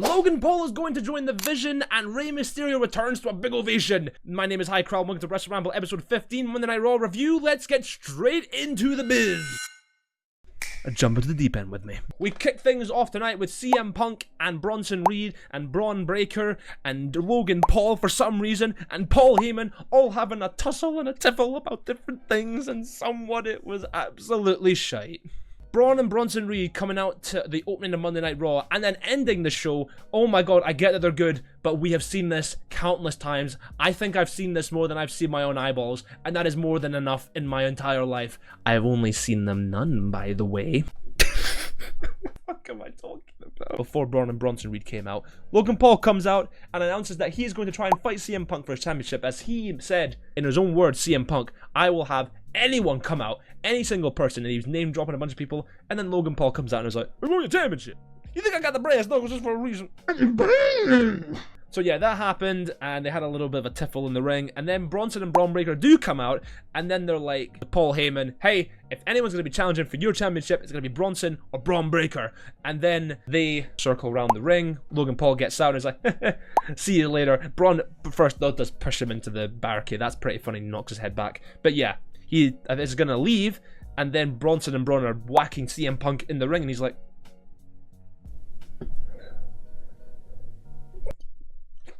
Logan Paul is going to join the Vision, and Rey Mysterio returns to a big ovation. My name is High Crowd, welcome to Wrestle Ramble episode 15, Monday Night Raw review. Let's get straight into the biz. Jump into the deep end with me. We kick things off tonight with CM Punk and Bronson Reed and Braun Breaker and Logan Paul for some reason and Paul Heyman all having a tussle and a tiffle about different things, and somewhat it was absolutely shite. Braun and Bronson Reed coming out to the opening of Monday Night Raw and then ending the show. Oh my god, I get that they're good, but we have seen this countless times. I think I've seen this more than I've seen my own eyeballs, and that is more than enough in my entire life. I have only seen them none, by the way. What am I talking about? Before Braun and Bronson Reed came out, Logan Paul comes out and announces that he is going to try and fight CM Punk for his championship. As he said, in his own words, CM Punk, I will have anyone come out, any single person, and he was name dropping a bunch of people, and then Logan Paul comes out and is like, we're going to championship. You think I got the brass knuckles just for a reason? So yeah, that happened, and they had a little bit of a tiffle in the ring, and then Bronson and Braun Breaker do come out, and then they're like, Paul Heyman, hey, if anyone's going to be challenging for your championship, it's going to be Bronson or Braun Breaker. And then they circle around the ring, Logan Paul gets out and is like, see you later. Braun first though does push him into the barricade, that's pretty funny, knocks his head back. But yeah, he is going to leave, and then Bronson and Braun are whacking CM Punk in the ring, and he's like,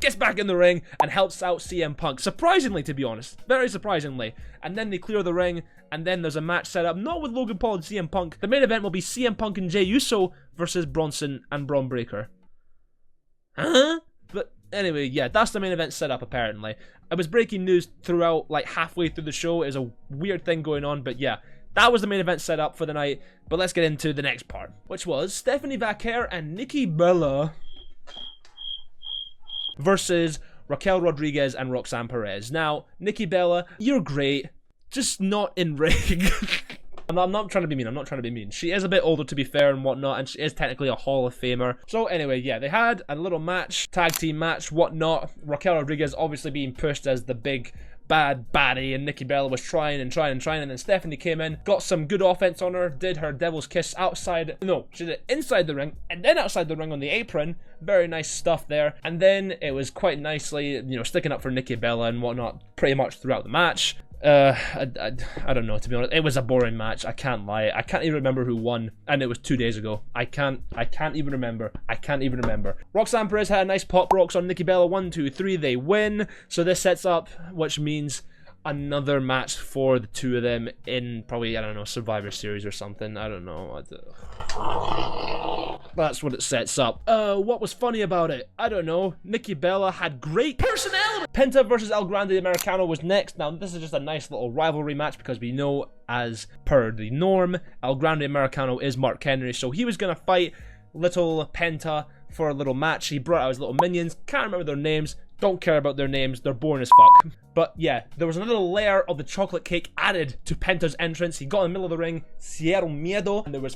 gets back in the ring and helps out CM Punk. Surprisingly, to be honest. Very surprisingly. And then they clear the ring, and then there's a match set up, not with Logan Paul and CM Punk. The main event will be CM Punk and Jey Uso versus Bronson and Braun Breaker. Huh? But anyway, yeah, that's the main event set up, apparently. It was breaking news throughout, like, halfway through the show. It was a weird thing going on, but yeah. That was the main event set up for the night. But let's get into the next part, which was Stephanie Vaquer and Nikki Bella versus Raquel Rodriguez and Roxanne Perez. Now, Nikki Bella, you're great, just not in ring. I'm not trying to be mean, I'm not trying to be mean. She is a bit older, to be fair, and whatnot, and she is technically a Hall of Famer. So anyway, yeah, they had a little match, tag team match, whatnot. Raquel Rodriguez obviously being pushed as the big bad baddie, and Nikki Bella was trying, and then Stephanie came in, got some good offense on her, did her devil's kiss outside, no, she did it inside the ring, and then outside the ring on the apron. Very nice stuff there. And then it was quite nicely, you know, sticking up for Nikki Bella and whatnot pretty much throughout the match. I don't know, to be honest. It was a boring match, I can't lie. I can't even remember who won, and it was 2 days ago. I can't even remember. Roxanne Perez had a nice pop rocks on Nikki Bella. 1, 2, 3, they win. So this sets up, which means another match for the two of them in probably, I don't know, Survivor Series or something. I don't know. That's what it sets up. What was funny about it? I don't know. Nikki Bella had great personality. Penta versus El Grande Americano was next. Now, this is just a nice little rivalry match because we know, as per the norm, El Grande Americano is Mark Henry, so he was going to fight little Penta for a little match. He brought out his little minions. Can't remember their names. Don't care about their names. They're boring as fuck. But yeah, there was another layer of the chocolate cake added to Penta's entrance. He got in the middle of the ring, Cierro Miedo, and there was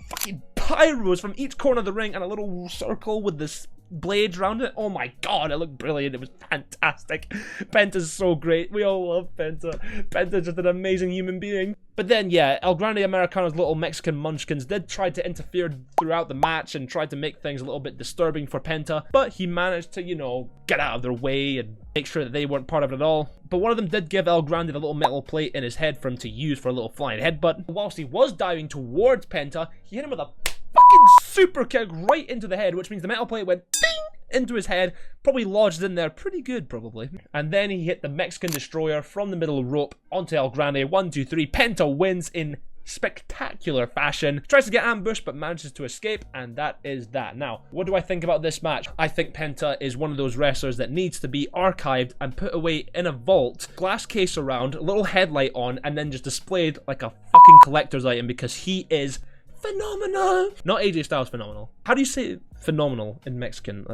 fucking pyros from each corner of the ring and a little circle with this blades around it. Oh my god, it looked brilliant. It was fantastic. Penta's so great. We all love Penta. Penta's just an amazing human being. But then, yeah, El Grande Americano's little Mexican munchkins did try to interfere throughout the match and tried to make things a little bit disturbing for Penta, but he managed to, you know, get out of their way and make sure that they weren't part of it at all. But one of them did give El Grande the little metal plate in his head for him to use for a little flying headbutt. Whilst he was diving towards Penta, he hit him with a fucking super kick right into the head, which means the metal plate went ding into his head, probably lodged in there pretty good, probably. And then he hit the Mexican Destroyer from the middle rope onto El Grande. 1, 2, 3. Penta wins in spectacular fashion. Tries to get ambushed, but manages to escape, and that is that. Now, what do I think about this match? I think Penta is one of those wrestlers that needs to be archived and put away in a vault, glass case around, a little headlight on, and then just displayed like a fucking collector's item, because he is phenomenal. Not AJ Styles phenomenal. How do you say phenomenal in Mexican?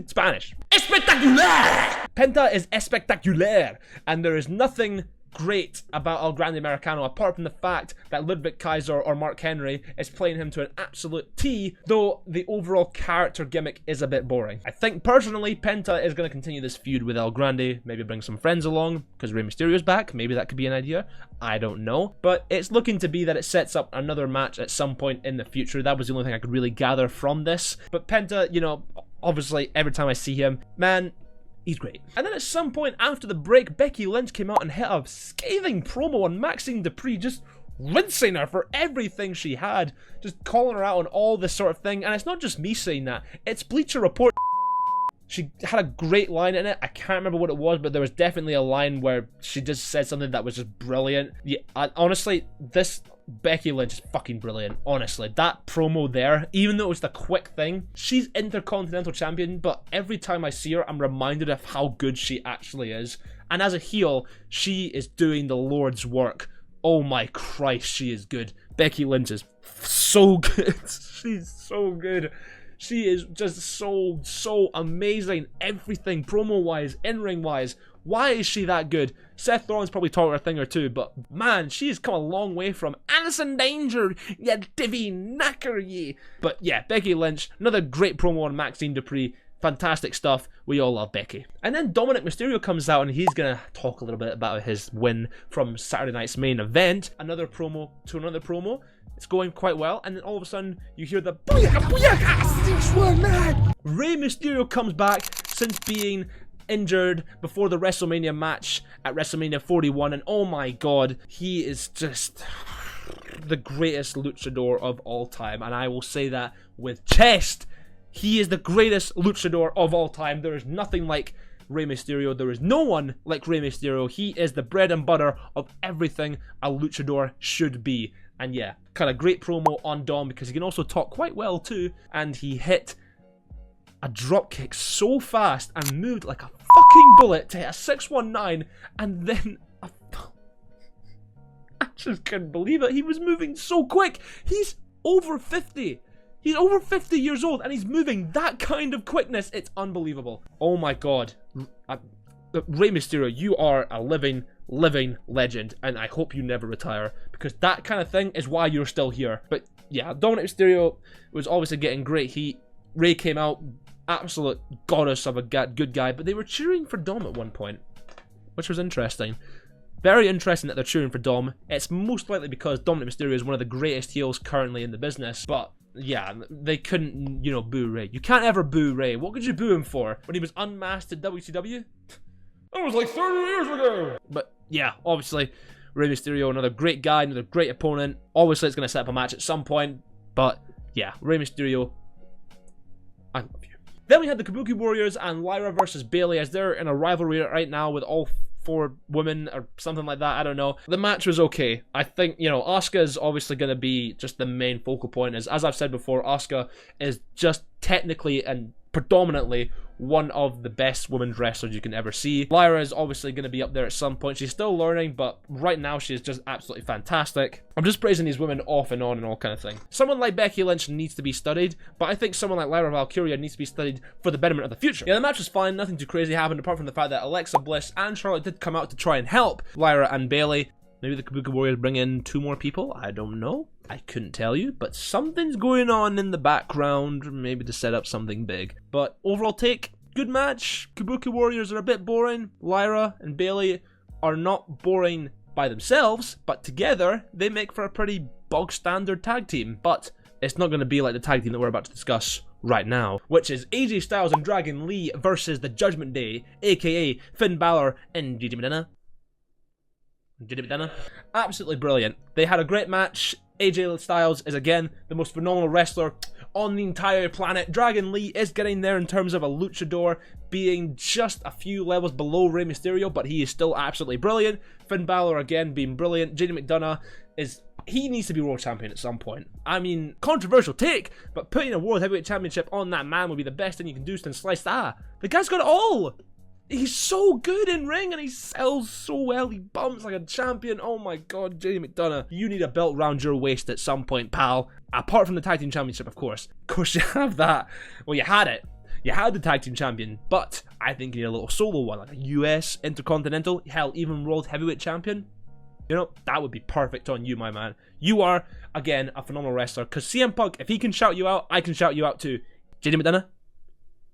Spanish. Espectacular! Penta is espectacular, and there is nothing great about El Grande Americano, apart from the fact that Ludwig Kaiser or Mark Henry is playing him to an absolute T, though the overall character gimmick is a bit boring. I think personally Penta is going to continue this feud with El Grande, maybe bring some friends along, because Rey Mysterio's back, maybe that could be an idea, I don't know. But it's looking to be that it sets up another match at some point in the future. That was the only thing I could really gather from this. But Penta, you know, obviously every time I see him, man, he's great. And then at some point after the break, Becky Lynch came out and hit a scathing promo on Maxine Dupree, just rinsing her for everything she had, just calling her out on all this sort of thing. And it's not just me saying that, it's Bleacher Report. She had a great line in it. I can't remember what it was, but there was definitely a line where she just said something that was just brilliant. Yeah, honestly, this Becky Lynch is fucking brilliant. Honestly, that promo there, even though it was the quick thing, she's Intercontinental Champion, but every time I see her, I'm reminded of how good she actually is. And as a heel, she is doing the Lord's work. Oh my Christ, she is good. Becky Lynch is so good. She's so good. She is just so amazing. Everything, promo-wise, in-ring-wise. Why is she that good? Seth Rollins probably taught her a thing or two, but man, she has come a long way from Allison Danger, ya divvy knacker ye. But yeah, Becky Lynch, another great promo on Maxine Dupree. Fantastic stuff. We all love Becky. And then Dominic Mysterio comes out and he's going to talk a little bit about his win from Saturday night's main event. Another promo to another promo. It's going quite well, and then all of a sudden you hear the booyaka booyaka 619 man. Rey Mysterio comes back since being injured before the WrestleMania match at WrestleMania 41, and oh my god, he is just the greatest luchador of all time, and I will say that with chest. He is the greatest luchador of all time. There is nothing like Rey Mysterio. There is no one like Rey Mysterio. He is the bread and butter of everything a luchador should be. And yeah, kind of great promo on Dom because he can also talk quite well too. And he hit a dropkick so fast and moved like a fucking bullet to hit a 619 and then I just couldn't believe it. He was moving so quick. He's over 50. He's over 50 years old and he's moving that kind of quickness. It's unbelievable. Oh my god. Rey Mysterio, you are a living legend, and I hope you never retire, because that kind of thing is why you're still here. But yeah, Dominic Mysterio was obviously getting great heat. Rey came out, absolute goddess of a good guy, but they were cheering for Dom at one point, which was interesting. Very interesting that they're cheering for Dom. It's most likely because Dominic Mysterio is one of the greatest heels currently in the business, but yeah, they couldn't, you know, boo Rey. You can't ever boo Rey. What could you boo him for? When he was unmasked at WCW? That was like 30 years ago! But yeah, obviously, Rey Mysterio, another great guy, another great opponent. Obviously, it's going to set up a match at some point, but yeah, Rey Mysterio, I love you. Then we had the Kabuki Warriors and Lyra versus Bayley, as they're in a rivalry right now with all 4 women or something like that. I don't know. The match was okay. I think, you know, Asuka is obviously going to be just the main focal point. As I've said before, Asuka is just technically and predominantly one of the best women's wrestlers you can ever see. Lyra is obviously going to be up there at some point. She's still learning, but right now she is just absolutely fantastic. I'm just praising these women off and on and all kind of thing. Someone like Becky Lynch needs to be studied, but I think someone like Lyra Valkyria needs to be studied for the betterment of the future. Yeah, the match was fine. Nothing too crazy happened apart from the fact that Alexa Bliss and Charlotte did come out to try and help Lyra and Bayley. Maybe the Kabuki Warriors bring in 2 more people. I don't know. I couldn't tell you, but something's going on in the background, maybe to set up something big. But overall take, good match. Kabuki Warriors are a bit boring. Lyra and Bayley are not boring by themselves, but together they make for a pretty bog standard tag team. But it's not going to be like the tag team that we're about to discuss right now, which is AJ Styles and Dragon Lee versus the Judgment Day, aka Finn Balor and Gigi Medina. Absolutely brilliant. They had a great match. AJ Styles is again the most phenomenal wrestler on the entire planet. Dragon Lee is getting there in terms of a luchador, being just a few levels below Rey Mysterio, but he is still absolutely brilliant. Finn Balor again being brilliant. JD McDonough he needs to be world champion at some point. I mean, controversial take, but putting a world heavyweight championship on that man would be the best thing you can do since sliced ah. The guy's got it all. He's so good in ring and he sells so well. He bumps like a champion. Oh my god, JD McDonough. You need a belt round your waist at some point, pal. Apart from the tag team championship, of course. Of course you have that. Well, you had it. You had the tag team champion, but I think you need a little solo one, like a US Intercontinental, hell, even World Heavyweight Champion. You know, that would be perfect on you, my man. You are, again, a phenomenal wrestler. Because CM Punk, if he can shout you out, I can shout you out too. JD McDonough,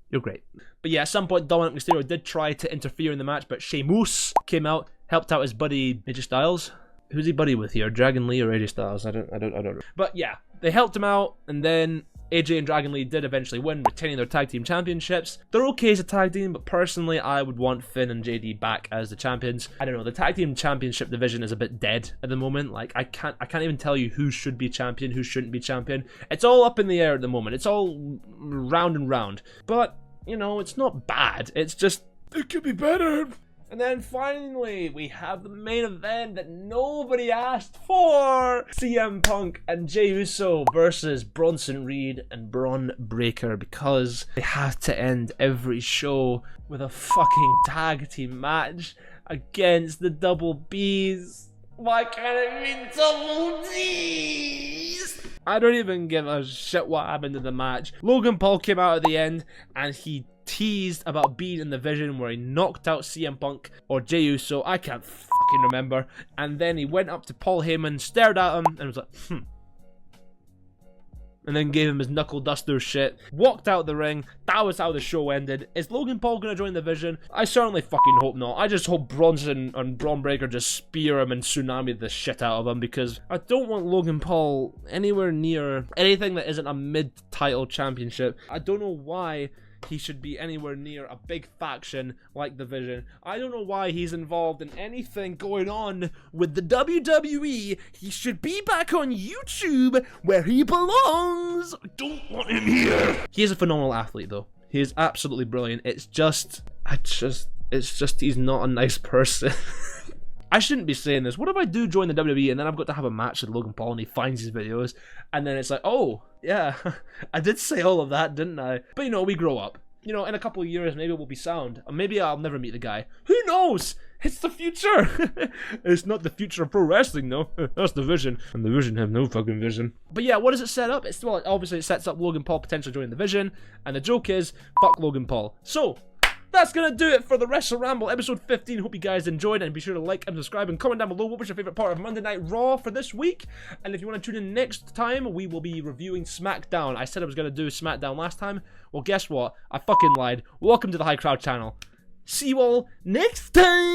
you're great. But yeah, at some point, Dominic Mysterio did try to interfere in the match, but Sheamus came out, helped out his buddy AJ Styles. Who's he buddy with here? Dragon Lee or AJ Styles? I don't know. But yeah, they helped him out, and then AJ and Dragon Lee did eventually win, retaining their tag team championships. They're okay as a tag team, but personally, I would want Finn and JD back as the champions. I don't know, the tag team championship division is a bit dead at the moment. Like, I can't even tell you who should be champion, who shouldn't be champion. It's all up in the air at the moment. It's all round and round. But, you know, it's not bad. It's just, it could be better. And then finally, we have the main event that nobody asked for. CM Punk and Jey Uso versus Bronson Reed and Braun Breaker, because they have to end every show with a fucking tag team match against the Double Bs. Why can't it be Double Ds? I don't even give a shit what happened to the match. Logan Paul came out at the end and he teased about being in the Vision where he knocked out CM Punk or Jey Uso, I can't fucking remember, and then he went up to Paul Heyman, stared at him, and was like, and then gave him his knuckle duster shit, walked out the ring. That was how the show ended. Is Logan Paul gonna join the Vision? I certainly fucking hope not. I just hope Bronson and Braun Breaker just spear him and tsunami the shit out of him, because I don't want Logan Paul anywhere near anything that isn't a mid-title championship. I don't know why he should be anywhere near a big faction like the Vision. I don't know why he's involved in anything going on with the WWE. He should be back on YouTube where he belongs. I don't want him here. He is a phenomenal athlete though. He is absolutely brilliant. It's just he's not a nice person. I shouldn't be saying this. What if I do join the WWE and then I've got to have a match with Logan Paul and he finds his videos and then it's like, oh, yeah, I did say all of that, didn't I? But you know, we grow up. You know, in a couple of years, maybe we'll be sound. Or maybe I'll never meet the guy. Who knows? It's the future. It's not the future of pro wrestling, though. That's the Vision. And the Vision have no fucking vision. But yeah, what does it set up? Well, obviously it sets up Logan Paul potentially joining the Vision. And the joke is, fuck Logan Paul. So, that's gonna do it for the Wrestle Ramble episode 15. Hope you guys enjoyed, and be sure to like and subscribe and comment down below what was your favorite part of Monday Night Raw for this week. And if you want to tune in next time, we will be reviewing SmackDown. I said I was gonna do SmackDown last time. Well, guess what? I fucking lied. Welcome to the High Crowd channel. See you all next time.